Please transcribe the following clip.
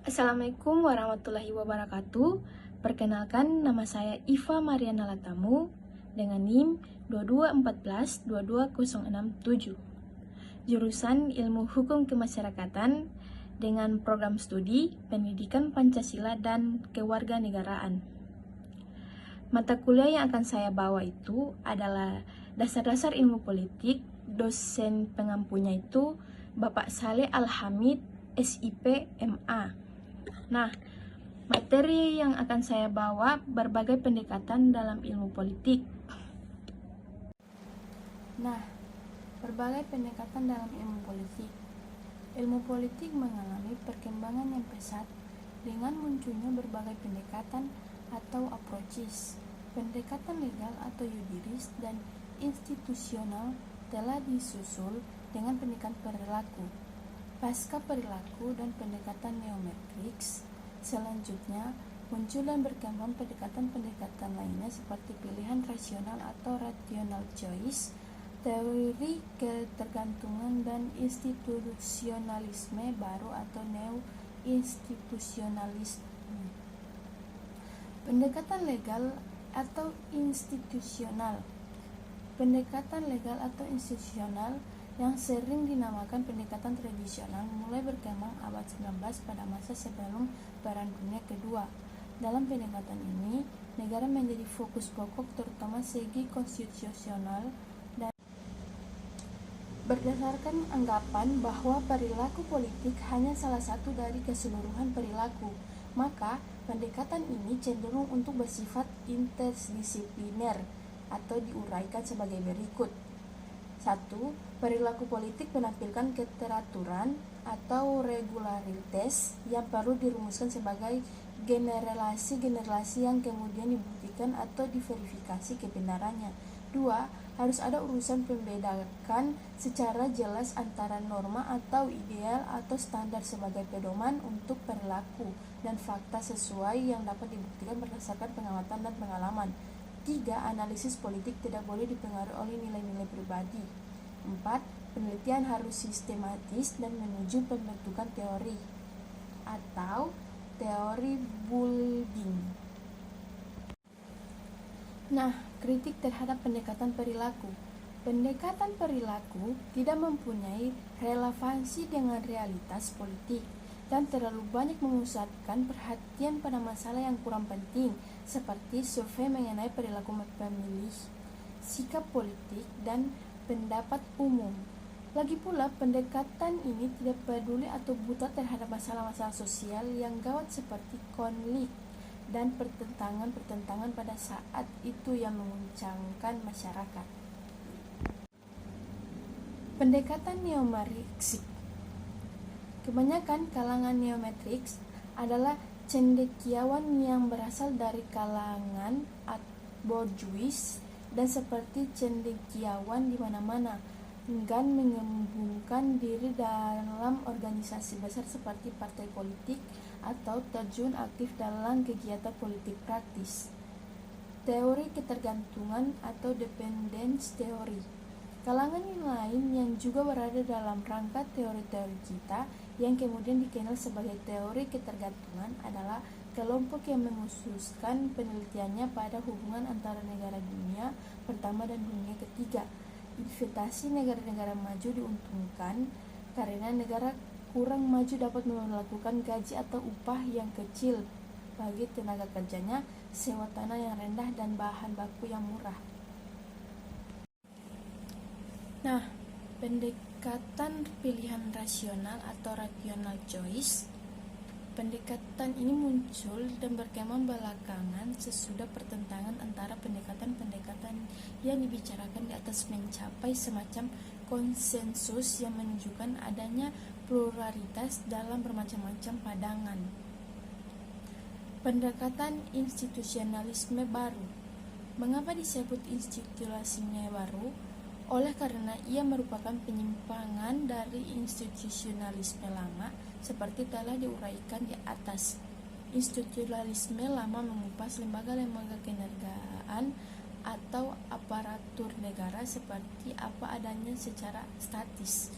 Assalamualaikum warahmatullahi wabarakatuh. Perkenalkan, nama saya Iva Mariana Latamu dengan NIM 2214-22067. Jurusan Ilmu Hukum Kemasyarakatan dengan program studi Pendidikan Pancasila dan Kewarganegaraan. Mata kuliah yang akan saya bawa itu adalah dasar-dasar ilmu politik. Dosen pengampunya itu Bapak Saleh Al-Hamid, SIP, MA. Nah, materi yang akan saya bawa berbagai pendekatan dalam ilmu politik. Berbagai pendekatan dalam ilmu politik. Ilmu politik mengalami perkembangan yang pesat dengan munculnya berbagai pendekatan atau approaches. Pendekatan legal atau yuridis dan institusional telah disusul dengan pendekatan perilaku. Pasca perilaku dan pendekatan neometrics, selanjutnya muncul dan berkembang pendekatan-pendekatan lainnya seperti pilihan rasional atau rational choice, teori ketergantungan, dan institusionalisme baru atau neo-institusionalisme. Pendekatan legal atau institusional. Pendekatan legal atau institusional yang sering dinamakan pendekatan tradisional mulai berkembang abad 19 pada masa sebelum Perang Dunia Kedua. Dalam pendekatan ini, negara menjadi fokus pokok terutama segi konstitusional dan berdasarkan anggapan bahwa perilaku politik hanya salah satu dari keseluruhan perilaku, maka pendekatan ini cenderung untuk bersifat interdisipliner atau diuraikan sebagai berikut. 1. Perilaku politik menampilkan keteraturan atau regularitas yang perlu dirumuskan sebagai generasi-generasi yang kemudian dibuktikan atau diverifikasi kebenarannya. 2. Harus ada urusan membedakan secara jelas antara norma atau ideal atau standar sebagai pedoman untuk perilaku dan fakta sesuai yang dapat dibuktikan berdasarkan pengamatan dan pengalaman. 3. Analisis politik tidak boleh dipengaruhi oleh nilai-nilai pribadi. 4. Penelitian harus sistematis dan menuju pembentukan teori atau teori building. Kritik terhadap pendekatan perilaku. Pendekatan perilaku tidak mempunyai relevansi dengan realitas politik dan terlalu banyak memusatkan perhatian pada masalah yang kurang penting seperti survei mengenai perilaku pemilih, sikap politik, dan pendapat umum. Lagi pula, pendekatan ini tidak peduli atau buta terhadap masalah-masalah sosial yang gawat seperti konflik dan pertentangan pada saat itu yang menguncangkan masyarakat. Pendekatan neometrics. Kebanyakan kalangan neometrics adalah cendekiawan yang berasal dari kalangan bourgeois dan seperti cendekiawan di mana-mana, enggan mengembungkan diri dalam organisasi besar seperti partai politik atau terjun aktif dalam kegiatan politik praktis. Teori ketergantungan atau dependence theory. Kalangan lain yang juga berada dalam rangka teori-teori kita yang kemudian dikenal sebagai teori ketergantungan adalah kelompok yang mengkhususkan penelitiannya pada hubungan antara negara dunia pertama dan dunia ketiga. Investasi negara-negara maju diuntungkan karena negara kurang maju dapat melakukan gaji atau upah yang kecil bagi tenaga kerjanya, sewa tanah yang rendah, dan bahan baku yang murah. Pendekatan pilihan rasional atau rational choice. Pendekatan ini muncul dan berkembang belakangan sesudah pertentangan antara pendekatan-pendekatan yang dibicarakan di atas mencapai semacam konsensus yang menunjukkan adanya pluralitas dalam bermacam-macam pandangan. Pendekatan institusionalisme baru. Mengapa disebut institusionalisme baru? Oleh karena ia merupakan penyimpangan dari institusionalisme lama seperti telah diuraikan di atas. Institusionalisme lama mengupas lembaga-lembaga kenegaraan atau aparatur negara seperti apa adanya secara statis